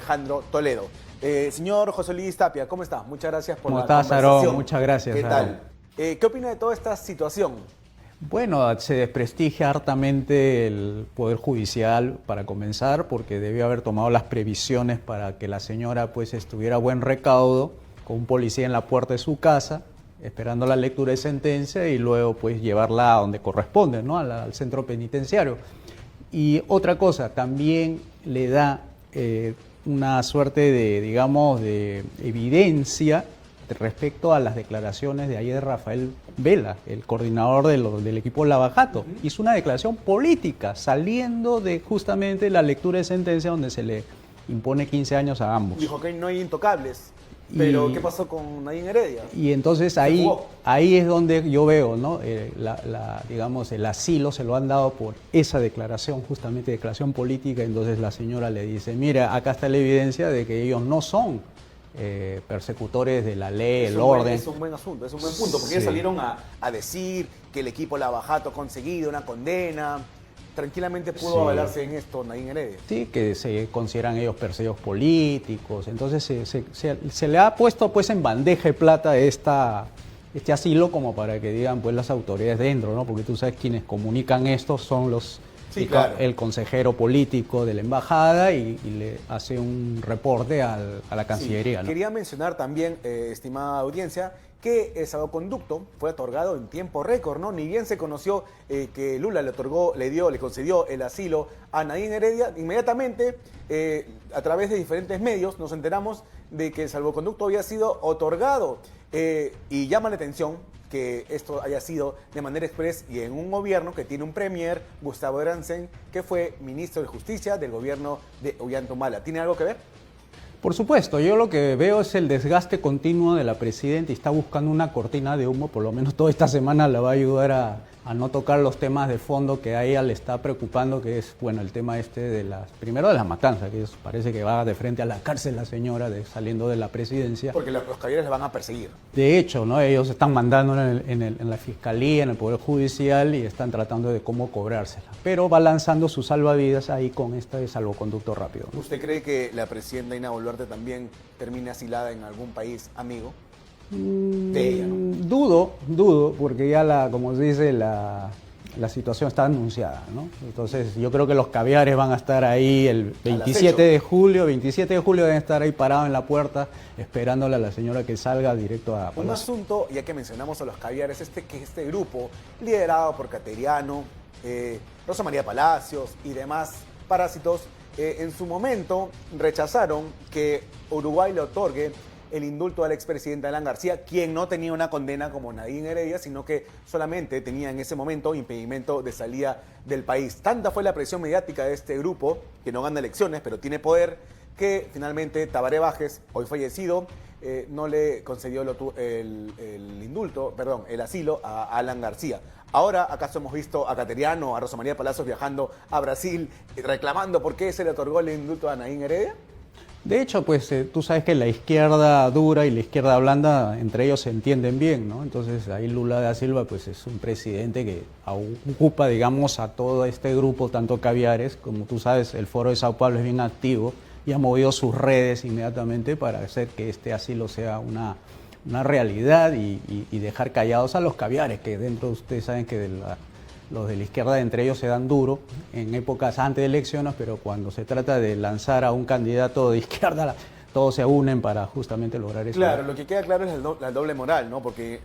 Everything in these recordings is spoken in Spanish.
Alejandro Toledo. Señor José Luis Tapia, ¿cómo está? Muchas gracias por ¿Cómo la estás, conversación. Aarón? Muchas gracias. ¿Qué tal? ¿Qué opina de toda esta situación? Bueno, se desprestigia hartamente el Poder Judicial para comenzar, porque debió haber tomado las previsiones para que la señora pues estuviera a buen recaudo, con un policía en la puerta de su casa, esperando la lectura de sentencia y luego pues llevarla a donde corresponde, ¿no? Al centro penitenciario. Y otra cosa, también le da una suerte de, digamos, de evidencia respecto a las declaraciones de ayer de Rafael Vela, el coordinador del equipo Lavajato. Hizo una declaración política saliendo de justamente la lectura de sentencia donde se le impone 15 años a ambos. Dijo que no hay intocables. Pero, ¿qué pasó con Nadine Heredia? Y entonces ahí es donde yo veo, ¿no? Digamos, el asilo se lo han dado por esa declaración, justamente declaración política. Entonces la señora le dice, mira, acá está la evidencia de que ellos no son persecutores de la ley, el orden. Es un buen asunto, es un buen punto, porque ellos salieron a decir que el equipo Lavajato ha conseguido una condena. Tranquilamente pudo avalarse en esto Nadine Heredia. Sí, que se consideran ellos perseguidos políticos. Entonces se le ha puesto pues en bandeja de plata este asilo como para que digan pues las autoridades dentro, ¿no? Porque tú sabes quienes comunican esto son los el consejero político de la embajada y le hace un reporte a la Cancillería, ¿no? Quería mencionar también, estimada audiencia, que el salvoconducto fue otorgado en tiempo récord, ¿no? Ni bien se conoció que Lula le concedió el asilo a Nadine Heredia, inmediatamente, a través de diferentes medios, nos enteramos de que el salvoconducto había sido otorgado. Y llama la atención que esto haya sido de manera express y en un gobierno que tiene un premier, Gustavo Eranzen, que fue ministro de Justicia del gobierno de Ollanta-Humala. ¿Tiene algo que ver? Por supuesto, yo lo que veo es el desgaste continuo de la presidenta y está buscando una cortina de humo, por lo menos toda esta semana la va a ayudar a no tocar los temas de fondo que a ella le está preocupando, que es, bueno, el tema primero de las matanzas, que parece que va de frente a la cárcel la señora saliendo de la presidencia. Porque los caballeros la van a perseguir. De hecho, ¿no? Ellos están mandando en la fiscalía, en el Poder Judicial y están tratando de cómo cobrársela. Pero va lanzando sus salvavidas ahí con este salvoconducto rápido, ¿no? ¿Usted cree que la presidenta Dina Boluarte también termine asilada en algún país amigo de ella, ¿no? Dudo, porque ya como se dice, la situación está anunciada, ¿no? Entonces yo creo que los caviares van a estar ahí el 27 de julio, deben estar ahí parados en la puerta esperándole a la señora que salga directo a Palacio. Un asunto, ya que mencionamos a los caviares, que este grupo, liderado por Cateriano, Rosa María Palacios y demás parásitos, en su momento rechazaron que Uruguay le otorgue el indulto al expresidente Alan García, quien no tenía una condena como Nadine Heredia, sino que solamente tenía en ese momento impedimento de salida del país. Tanta fue la presión mediática de este grupo, que no gana elecciones, pero tiene poder, que finalmente Tabaré Vázquez, hoy fallecido, no le concedió el asilo a Alan García. Ahora, ¿acaso hemos visto a Cateriano, a Rosa María Palacios viajando a Brasil, reclamando por qué se le otorgó el indulto a Nadine Heredia? De hecho, pues tú sabes que la izquierda dura y la izquierda blanda, entre ellos se entienden bien, ¿no? Entonces ahí Lula da Silva pues es un presidente que ocupa, digamos, a todo este grupo, tanto caviares, como tú sabes, el Foro de Sao Paulo es bien activo y ha movido sus redes inmediatamente para hacer que este asilo sea una realidad y dejar callados a los caviares, que dentro ustedes saben que los de la izquierda entre ellos se dan duro en épocas antes de elecciones, pero cuando se trata de lanzar a un candidato de izquierda, todos se unen para justamente lograr eso. Claro, lo que queda claro es la doble moral, ¿no? Porque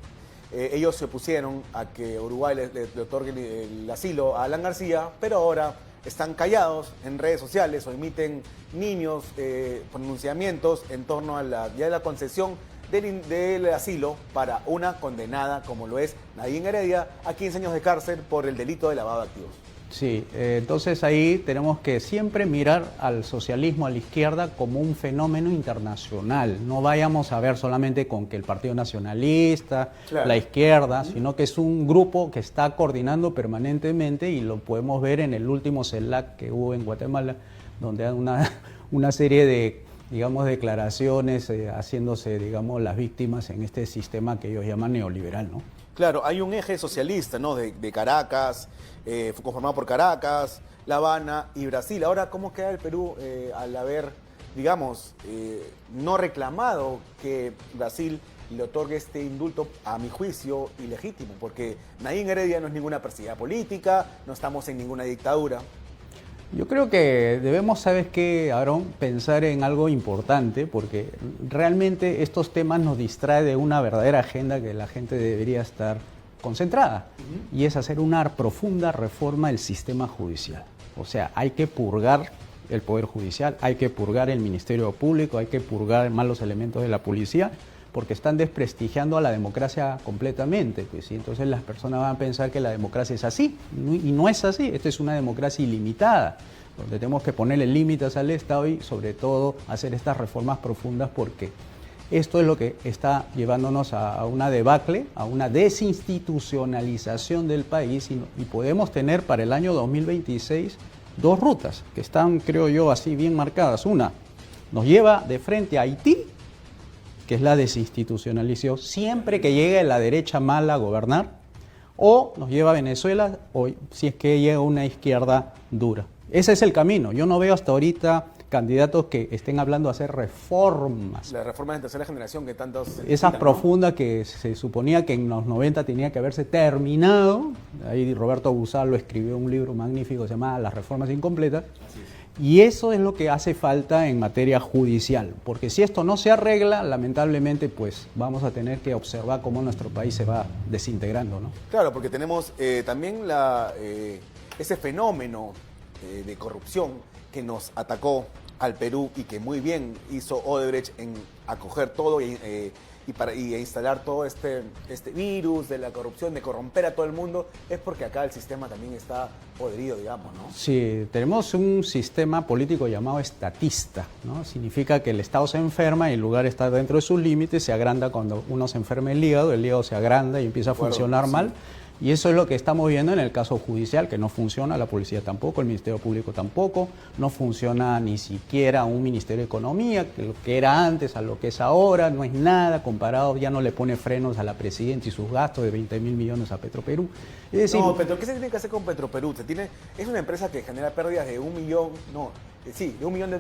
ellos se opusieron a que Uruguay le otorgue el asilo a Alan García, pero ahora están callados en redes sociales o emiten niños pronunciamientos en torno a la concesión del asilo para una condenada como lo es Nadine Heredia a 15 años de cárcel por el delito de lavado de activos. Sí, entonces ahí tenemos que siempre mirar al socialismo, a la izquierda, como un fenómeno internacional. No vayamos a ver solamente con que el Partido Nacionalista, la izquierda, sino que es un grupo que está coordinando permanentemente y lo podemos ver en el último CELAC que hubo en Guatemala, donde hay una serie de, digamos, declaraciones haciéndose, digamos, las víctimas en este sistema que ellos llaman neoliberal, ¿no? Claro, hay un eje socialista, ¿no? De Caracas, conformado por Caracas, La Habana y Brasil. Ahora, ¿cómo queda el Perú al haber digamos, no reclamado que Brasil le otorgue este indulto, a mi juicio, ilegítimo, porque Nadine Heredia no es ninguna perseguida política, no estamos en ninguna dictadura. Yo creo que debemos, ¿sabes qué, Aarón? Pensar en algo importante, porque realmente estos temas nos distraen de una verdadera agenda que la gente debería estar concentrada, y es hacer una profunda reforma del sistema judicial. O sea, hay que purgar el Poder Judicial, hay que purgar el Ministerio Público, hay que purgar malos elementos de la policía, porque están desprestigiando a la democracia completamente, pues, y entonces las personas van a pensar que la democracia es así, y no es así. Esta es una democracia ilimitada, donde tenemos que ponerle límites al Estado y sobre todo hacer estas reformas profundas, porque esto es lo que está llevándonos a una debacle, a una desinstitucionalización del país, y podemos tener para el año 2026 dos rutas que están, creo yo, así bien marcadas. Una nos lleva de frente a Haití, que es la desinstitucionalización, siempre que llegue la derecha mala a gobernar, o nos lleva a Venezuela, o si es que llega una izquierda dura. Ese es el camino. Yo no veo hasta ahorita candidatos que estén hablando de hacer reformas. Las reformas de tercera generación que tantos... Esas profundas, ¿no?, que se suponía que en los 90 tenía que haberse terminado. Ahí Roberto Bussallo escribió un libro magnífico, se llama Las reformas incompletas. Y eso es lo que hace falta en materia judicial, porque si esto no se arregla, lamentablemente, pues vamos a tener que observar cómo nuestro país se va desintegrando, ¿no? Claro, porque tenemos también ese fenómeno de corrupción que nos atacó al Perú y que muy bien hizo Odebrecht en acoger todo y instalar todo este virus de la corrupción, de corromper a todo el mundo, es porque acá el sistema también está podrido, digamos, ¿no? Sí, tenemos un sistema político llamado estatista, ¿no? Significa que el Estado se enferma y en lugar de estar dentro de sus límites, se agranda cuando uno se enferma el hígado se agranda y empieza a funcionar mal. Y eso es lo que estamos viendo en el caso judicial, que no funciona, la policía tampoco, el Ministerio Público tampoco, no funciona ni siquiera un Ministerio de Economía, que lo que era antes a lo que es ahora, no es nada comparado, ya no le pone frenos a la presidenta y sus gastos de 20.000 millones a Petroperú. Es decir, no, pero ¿qué se tiene que hacer con Petroperú? Es una empresa que genera pérdidas de $1 millón, de $1 millón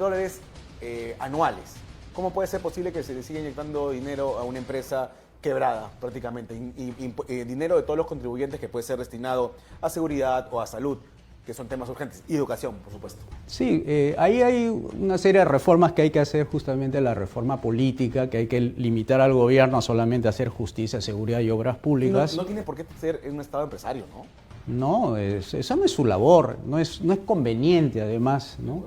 anuales. ¿Cómo puede ser posible que se le siga inyectando dinero a una empresa quebrada prácticamente, y dinero de todos los contribuyentes que puede ser destinado a seguridad o a salud, que son temas urgentes, y educación, por supuesto? Sí, ahí hay una serie de reformas que hay que hacer, justamente la reforma política, que hay que limitar al gobierno a solamente hacer justicia, seguridad y obras públicas. No tiene por qué ser un Estado empresario, ¿no? No, esa no es su labor, no es conveniente además, ¿no?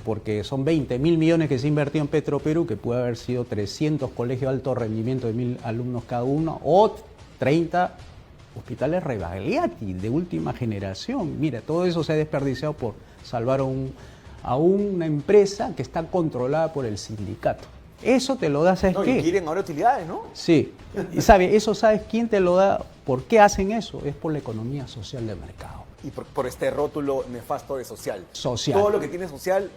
Porque son 20.000 millones que se invirtió en Petroperú, que puede haber sido 300 colegios de alto rendimiento de 1.000 alumnos cada uno, o 30 hospitales Rebagliati de última generación. Mira, todo eso se ha desperdiciado por salvar a una empresa que está controlada por el sindicato. Eso te lo da, ¿sabes qué? Y quieren ahora utilidades, ¿no? Sí. Y ¿sabes quién te lo da? ¿Por qué hacen eso? Es por la economía social del mercado. Y por este rótulo nefasto de social. Social. Todo lo que tiene social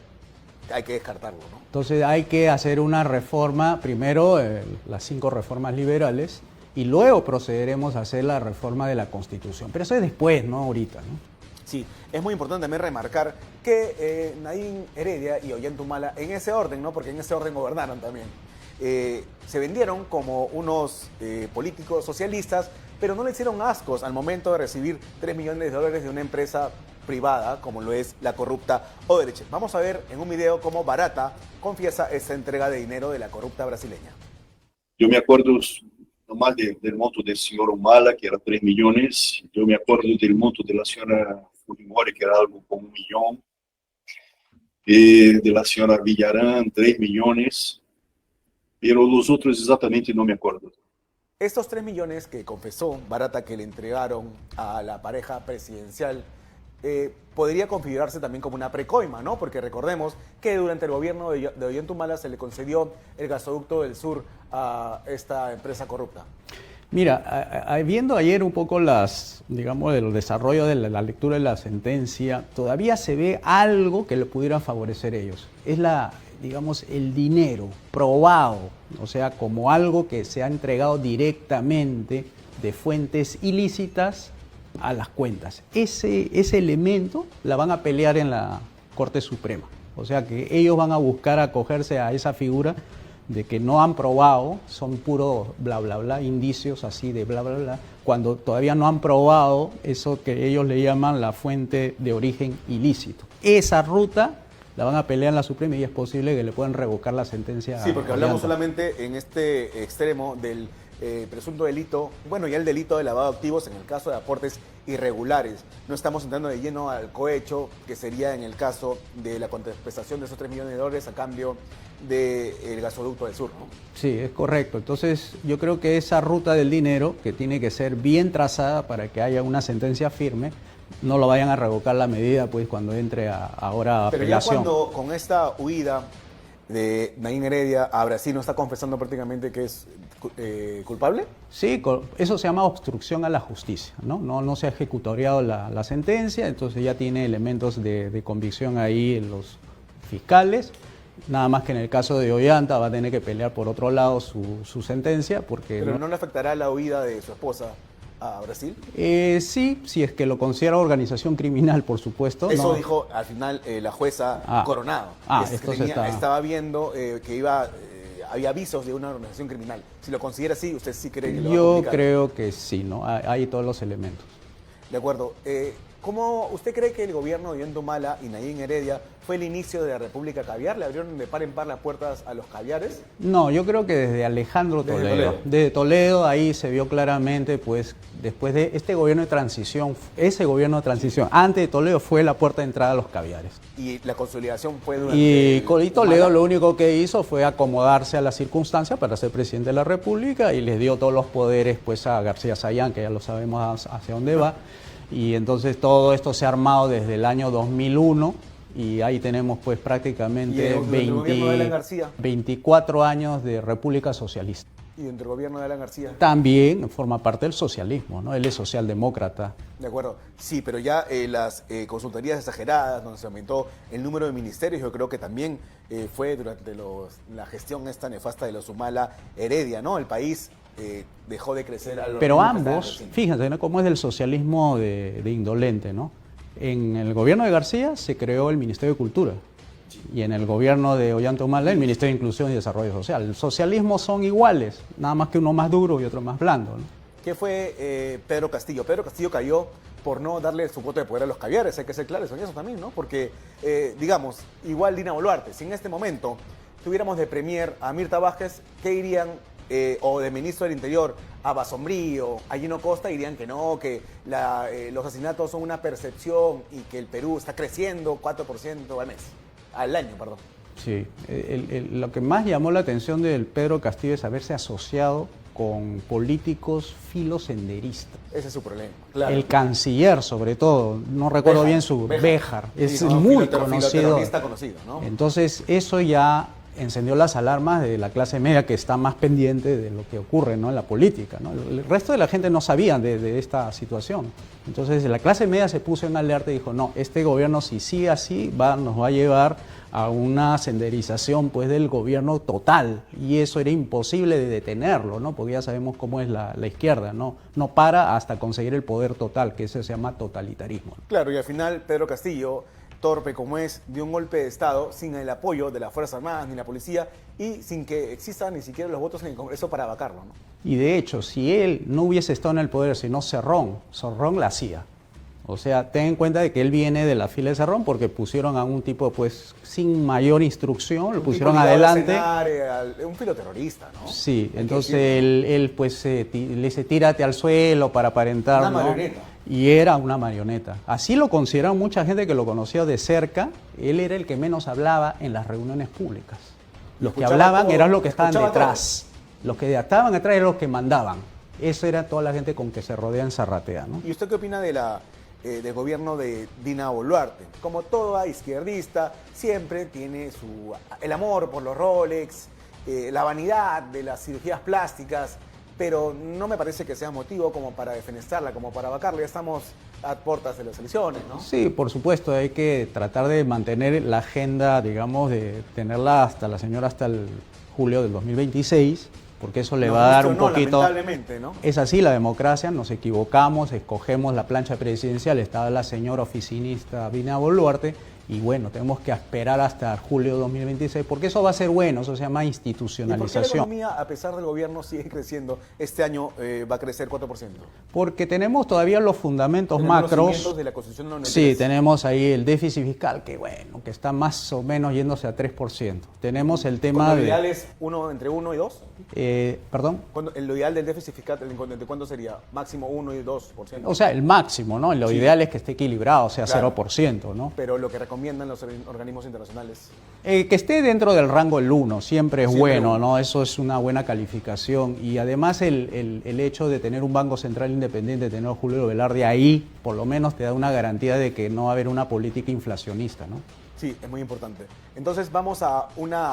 hay que descartarlo, ¿no? Entonces hay que hacer una reforma, primero las 5 reformas liberales, y luego procederemos a hacer la reforma de la Constitución. Pero eso es después, no ahorita, ¿no? Sí, es muy importante también remarcar que Nadine Heredia y Ollanta, en ese orden, ¿no? Porque en ese orden gobernaron también, se vendieron como unos políticos socialistas, pero no le hicieron ascos al momento de recibir $3 millones de una empresa privada, como lo es la corrupta Odebrecht. Vamos a ver en un video cómo Barata confiesa esta entrega de dinero de la corrupta brasileña. Yo me acuerdo nomás del monto del señor Humala, que era 3 millones. Yo me acuerdo del monto de la señora Fujimori, que era algo como 1 millón. De la señora Villarán, 3 millones. Pero los otros exactamente no me acuerdo. Estos 3 millones que confesó Barata que le entregaron a la pareja presidencial podría configurarse también como una precoima, ¿no? Porque recordemos que durante el gobierno de Ollanta se le concedió el gasoducto del sur a esta empresa corrupta. Mira, viendo ayer un poco el desarrollo de la lectura de la sentencia, todavía se ve algo que le pudiera favorecer a ellos. Es el dinero probado, o sea, como algo que se ha entregado directamente de fuentes ilícitas a las cuentas. Ese elemento la van a pelear en la Corte Suprema. O sea que ellos van a buscar acogerse a esa figura de que no han probado, son puro bla bla bla, indicios así de bla bla bla, cuando todavía no han probado eso que ellos le llaman la fuente de origen ilícito. Esa ruta la van a pelear en la Suprema y es posible que le puedan revocar la sentencia. Sí, porque hablamos Ollanta. solamente en este extremo del presunto delito, bueno, ya el delito de lavado de activos en el caso de aportes irregulares. No estamos entrando de lleno al cohecho, que sería en el caso de la contraprestación de esos 3 millones de dólares a cambio del gasoducto del sur, ¿no? Sí, es correcto. Entonces yo creo que esa ruta del dinero, que tiene que ser bien trazada para que haya una sentencia firme, no lo vayan a revocar la medida pues cuando entre ahora a Pero ya apelación. cuando con esta huida de Naín Heredia a Brasil no está confesando prácticamente que es culpable. Sí, eso se llama obstrucción a la justicia, ¿no? No se ha ejecutoriado la sentencia, entonces ya tiene elementos de convicción ahí en los fiscales. Nada más que en el caso de Ollanta va a tener que pelear por otro lado su sentencia porque... Pero no le afectará la huida de su esposa a Brasil. Sí, si es que lo considera organización criminal, por supuesto. Eso ¿no? dijo al final la jueza Coronado. Esto estaba viendo que había avisos de una organización criminal. Si lo considera así, ¿usted sí cree que lo va a Yo complicar? creo que sí, ¿no? Hay todos los elementos. De acuerdo. ¿Cómo usted cree que el gobierno de Ollanta Humala y Naín Heredia fue el inicio de la República Caviar? ¿Le abrieron de par en par las puertas a los caviares? No, yo creo que desde Alejandro Desde Toledo. Toledo. Desde Toledo ahí se vio claramente, pues, después de este gobierno de transición, ese gobierno de transición, antes de Toledo fue la puerta de entrada a los caviares. Y la consolidación fue durante... Y Toledo Humala. lo único que hizo fue acomodarse a las circunstancias para ser presidente de la República y les dio todos los poderes pues a García Sayán, que ya lo sabemos hacia dónde va. Y entonces todo esto se ha armado desde el año 2001 y ahí tenemos pues ¿Y prácticamente durante el gobierno de Alan García? 24 años de República Socialista. Y dentro del gobierno de Alan García. También forma parte del socialismo, ¿no? Él es socialdemócrata. De acuerdo. Sí, pero ya las consultorías exageradas, donde se aumentó el número de ministerios, yo creo que también fue durante la gestión esta nefasta de los Humala Heredia, ¿no? El país dejó de crecer a los Pero ritmos que estaban ambos, creciendo. fíjense, ¿no? Cómo es del socialismo de indolente, ¿no? En el gobierno de García se creó el Ministerio de Cultura y en el gobierno de Ollanta Humala el Ministerio de Inclusión y Desarrollo Social. El socialismo son iguales, nada más que uno más duro y otro más blando, ¿no? ¿Qué fue Pedro Castillo? Pedro Castillo cayó por no darle su voto de poder a los caviares, hay que ser claros en eso también, ¿no? Porque, digamos, igual Dina Boluarte, si en este momento tuviéramos de premier a Mirta Vázquez, ¿qué dirían? O de ministro del Interior a Basombrío, a Gino Costa, dirían que no, que los asesinatos son una percepción y que el Perú está creciendo 4% al año, perdón. Sí, lo que más llamó la atención del Pedro Castillo es haberse asociado con políticos filosenderistas. Ese es su problema, claro. El canciller, sobre todo, no recuerdo Béjar, bien su... Béjar, es Sí, no, muy filoterrorista conocido, ¿no? Entonces, eso ya encendió las alarmas de la clase media que está más pendiente de lo que ocurre, ¿no? En la política, ¿no? El resto de la gente no sabía de esta situación. Entonces, la clase media se puso en alerta y dijo, no, este gobierno si sigue así nos va a llevar a una senderización pues, del gobierno total. Y eso era imposible de detenerlo, ¿no? Porque ya sabemos cómo es la izquierda, ¿no? No para hasta conseguir el poder total, que eso se llama totalitarismo. Claro, y al final Pedro Castillo, torpe como es, dio un golpe de Estado sin el apoyo de las Fuerzas Armadas ni la policía y sin que existan ni siquiera los votos en el Congreso para vacarlo, ¿no? Y de hecho, si él no hubiese estado en el poder, sino Cerrón la hacía. O sea, ten en cuenta de que él viene de la fila de Cerrón porque pusieron a un tipo pues sin mayor instrucción, lo pusieron adelante. Un filoterrorista, ¿no? Sí, Hay que entonces decirlo. él pues le dice tírate al suelo para aparentar. Una ¿no? marioneta. Y era una marioneta. Así lo consideraron mucha gente que lo conoció de cerca. Él era el que menos hablaba en las reuniones públicas. Los que Escuchaba hablaban todo, eran los que estaban escuchaba detrás. Los que estaban detrás eran los que mandaban. Esa era toda la gente con que se rodea en Zarratea, ¿no? ¿Y usted qué opina del gobierno de Dina Boluarte? Como toda izquierdista, siempre tiene el amor por los Rolex, la vanidad de las cirugías plásticas, pero no me parece que sea motivo como para defenestrarla, como para vacarla. Ya estamos a puertas de las elecciones, ¿no? Sí, por supuesto, hay que tratar de mantener la agenda, digamos, de tenerla hasta la señora hasta el julio del 2026, porque eso le va a dar un poquito... Lamentablemente, ¿no? Es así la democracia, nos equivocamos, escogemos la plancha presidencial, estaba la señora oficinista Dina Boluarte Y bueno, tenemos que esperar hasta julio de 2026, porque eso va a ser bueno, eso se llama ¿Y por qué la institucionalización. economía, a pesar del gobierno, sigue creciendo? Este año va a crecer 4%. Porque tenemos todavía los fundamentos Tenemos los macros. cimientos de la Constitución del Sí, 93. tenemos ahí el déficit fiscal, que bueno, que está más o menos yéndose a 3%. Tenemos el tema Cuando lo de... ideal es entre 1 y 2. ¿Perdón? Lo ideal del déficit fiscal, ¿de cuánto sería? Máximo 1 y 2%. O sea, el máximo, ¿no? Lo Sí. ideal es que esté equilibrado, o sea, Claro. 0%, ¿no? Pero lo que recomiendan los organismos internacionales. Que esté dentro del rango del 1, siempre es Siempre bueno, 1. ¿no? Eso es una buena calificación. Y además el hecho de tener un Banco Central independiente, tener a Julio Velarde ahí, por lo menos te da una garantía de que no va a haber una política inflacionista, ¿no? Sí, es muy importante. Entonces vamos a una